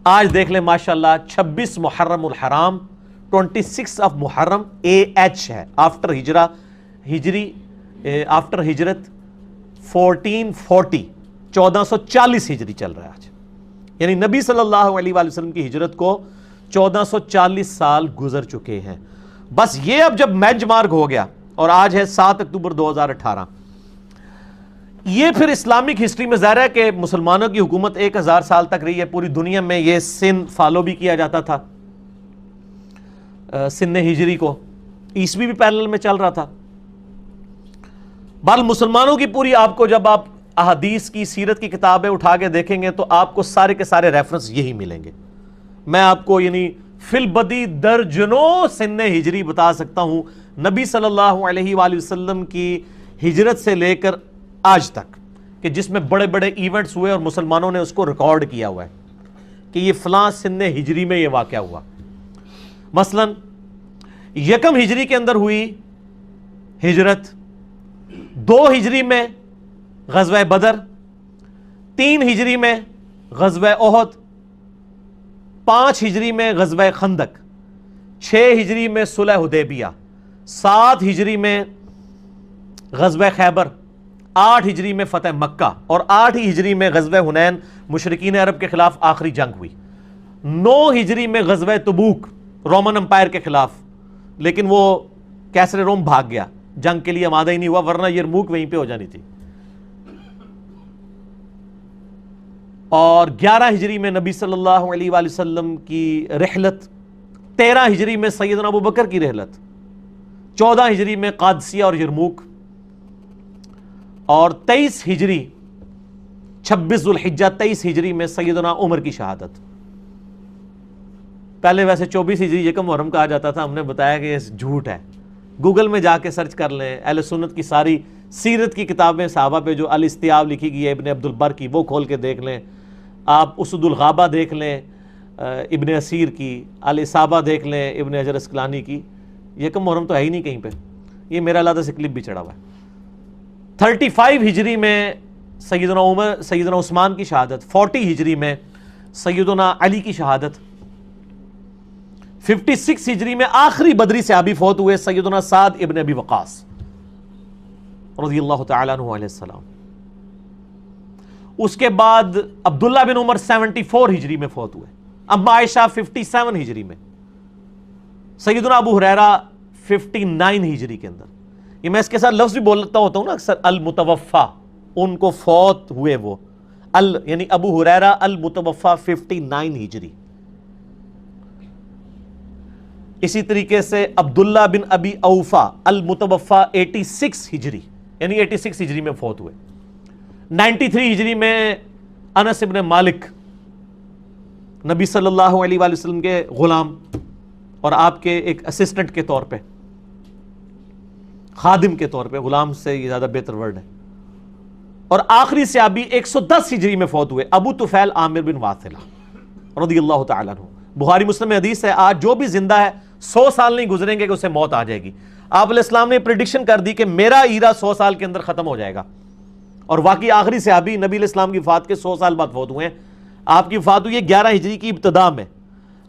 آج دیکھ لیں ماشاءاللہ 26 محرم الحرام 26 آف محرم AH ہے آفٹر ہجرت 1440 1440 ہجری چل رہا ہے آج، یعنی نبی صلی اللہ علیہ وآلہ وسلم کی ہجرت کو 1440 سال گزر چکے ہیں۔ بس یہ اب جب بینچ مارک ہو گیا اور آج ہے 7 اکتوبر 2018، یہ پھر اسلامک ہسٹری میں ظاہر ہے کہ مسلمانوں کی حکومت 1000 سال تک رہی ہے پوری دنیا میں، یہ سن فالو بھی کیا جاتا تھا، سن ہجری کو عیسوی بھی پیرلل میں چل رہا تھا۔ بہرحال مسلمانوں کی پوری، آپ کو جب آپ احادیث کی سیرت کی کتابیں اٹھا کے دیکھیں گے تو آپ کو سارے کے سارے ریفرنس یہی ملیں گے۔ میں آپ کو یعنی فی البدی درجنوں سن ہجری بتا سکتا ہوں نبی صلی اللہ علیہ وآلہ وسلم کی ہجرت سے لے کر آج تک، کہ جس میں بڑے بڑے ایونٹس ہوئے اور مسلمانوں نے اس کو ریکارڈ کیا ہوا ہے کہ یہ فلاں سن ہجری میں یہ واقعہ ہوا۔ مثلا 1 ہجری کے اندر ہوئی ہجرت، 2 ہجری میں غزوہ بدر، 3 ہجری میں غزوہ احد، 5 ہجری میں غزوہ خندق، 6 ہجری میں صلح حدیبیہ، 7 ہجری میں غزوہ خیبر، 8 ہجری میں فتح مکہ، اور 8 ہجری میں غزوہ حنین مشرکین عرب کے خلاف آخری جنگ ہوئی، 9 ہجری میں غزوہ تبوک رومن امپائر کے خلاف، لیکن وہ کیسر روم بھاگ گیا، جنگ کے لیے آمادہ ہی نہیں ہوا، ورنہ یرموک وہیں پہ ہو جانی تھی، اور 11 ہجری میں نبی صلی اللہ علیہ وآلہ وسلم کی رحلت، 13 ہجری میں سیدنا ابو بکر کی رحلت، 14 ہجری میں قادسیہ اور یرموک، اور 23 ہجری 26 ذوالحجہ 23 ہجری میں سیدنا عمر کی شہادت۔ پہلے ویسے 24 ہجری 1 محرم کہا جاتا تھا، ہم نے بتایا کہ یہ جھوٹ ہے، گوگل میں جا کے سرچ کر لیں، اہل سنت کی ساری سیرت کی کتابیں صحابہ پہ جو الاستیاب لکھی گئی ہے ابن عبد البر کی، وہ کھول کے دیکھ لیں، آپ اسد الغابہ دیکھ لیں ابن اسیر کی، الاصابہ دیکھ لیں ابن حجر اسقلانی کی، 1 محرم تو ہے ہی نہیں کہیں پہ، یہ میرا علیحدہ سے کلپ بھی چڑھا ہوا ہے۔ 35 ہجری میں سیدنا عثمان کی شہادت، 40 ہجری میں سیدنا علی کی شہادت، 56 ہجری میں آخری بدری صحابی فوت ہوئے سیدنا سعد ابن ابی وقاص رضی اللہ تعالیٰ عنہ علیہ السلام۔ اس کے بعد عبداللہ بن عمر 74 ہجری میں فوت ہوئے، اما عائشہ 57 ہجری میں، سیدنا ابو ہریرہ 59 ہجری کے اندر۔ یہ میں اس کے ساتھ لفظ بھی بولتا ہوتا ہوں نا اکثر، المتوفا، ان کو فوت ہوئے وہ، یعنی ابو ہریرہ المتوفا 59 ہجری۔ اسی طریقے سے عبداللہ بن ابی اوفا المتوفا 86 ہجری، یعنی 86 ہجری میں فوت ہوئے۔ 93 ہجری میں انس ابن مالک، نبی صلی اللہ علیہ وآلہ وسلم کے غلام اور آپ کے ایک اسسٹنٹ کے طور پہ، خادم کے طور پہ، غلام سے یہ زیادہ بہتر ورڈ ہے۔ اور آخری صحابی 110 ہجری میں فوت ہوئے، ابو طفیل عامر بن واثلہ رضی اللہ تعالیٰ عنہ۔ بخاری مسلم میں حدیث ہے، آج جو بھی زندہ ہے 100 سال نہیں گزریں گے کہ اسے موت آ جائے گی۔ آپ علیہ السلام نے پریڈکشن کر دی کہ میرا ایرا 100 سال کے اندر ختم ہو جائے گا، اور واقعی آخری صحابی نبی علیہ السلام کی وفات کے 100 سال بعد فوت ہوئے ہیں۔ آپ کی وفات ہوئی ہے 11 ہجری کی ابتدا میں،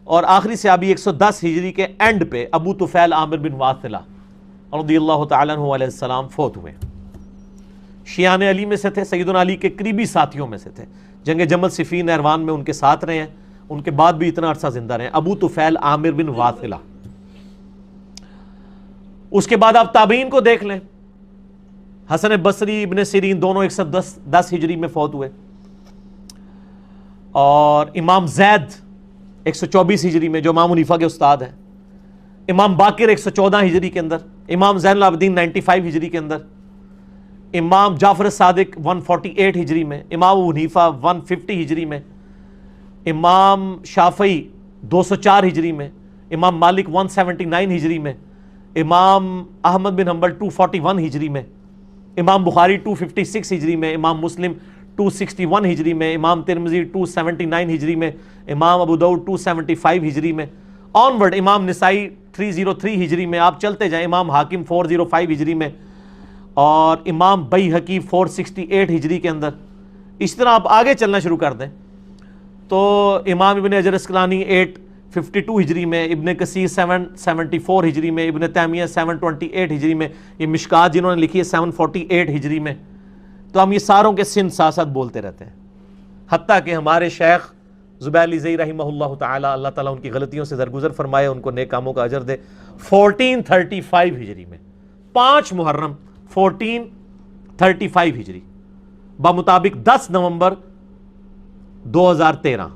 اور آخری صحابی 110 ہجری کے اینڈ پہ ابو طفیل عامر بن واثلہ رضی اللہ تعالیٰ عنہ علیہ السلام فوت ہوئے۔ شیعان علی میں سے تھے، سیدنا علی کے قریبی ساتھیوں میں سے تھے، جنگ جمل صفین نہروان میں ان کے ساتھ رہے ہیں، ان کے بعد بھی اتنا عرصہ زندہ رہے، ابو طفیل عامر بن واثلہ۔ اس کے بعد آپ تابعین کو دیکھ لیں، حسن بصری، ابن سیرین دونوں 110 ہجری میں فوت ہوئے، اور امام زید 124 ہجری میں جو امام حنیفہ کے استاد ہیں، امام باقر 114 ہجری کے اندر، امام زین العابدین 95 ہجری کے اندر، امام جعفر صادق 148 ہجری میں، امام ابو حنیفہ 150 ہجری میں، امام شافعی 204 ہجری میں، امام مالک 179 ہجری میں، امام احمد بن حنبل 241 ہجری میں، امام بخاری 256 ہجری میں، امام مسلم 261 ہجری میں، امام ترمذی 279 ہجری میں، امام ابو داؤد 275 ہجری میں، آنورڈ امام نسائی 303 ہجری میں، آپ چلتے جائیں، امام حاکم 405 ہجری میں، اور امام بیہقی 468 ہجری کے اندر۔ اس طرح آپ آگے چلنا شروع کر دیں تو امام ابن حجر اسقلانی 852 ہجری میں، ابن کثیر 774 ہجری میں، ابن تیمیہ 728 ہجری میں، یہ مشکات جنہوں نے لکھی ہے 748 ہجری میں. تو ہم یہ ساروں کے سن ساتھ ساتھ بولتے رہتے ہیں. حتیٰ کہ ہمارے شیخ زبیر علی زئی رحمہ اللہ تعالی، اللہ تعالیٰ ان کی غلطیوں سے درگزر فرمائے، ان کو نیک کاموں کا اجر دے، 1435 ہجری میں 5 محرم 1435 ہجری بمطابق 10 نومبر 2013،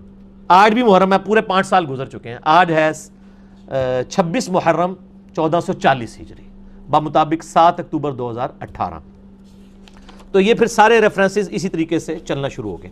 آج بھی محرم ہے، پورے 5 سال گزر چکے ہیں. آج ہے 26 محرم 1440 ہجری بمطابق 7 اکتوبر 2018. تو یہ پھر سارے ریفرنسز اسی طریقے سے چلنا شروع ہو گئے.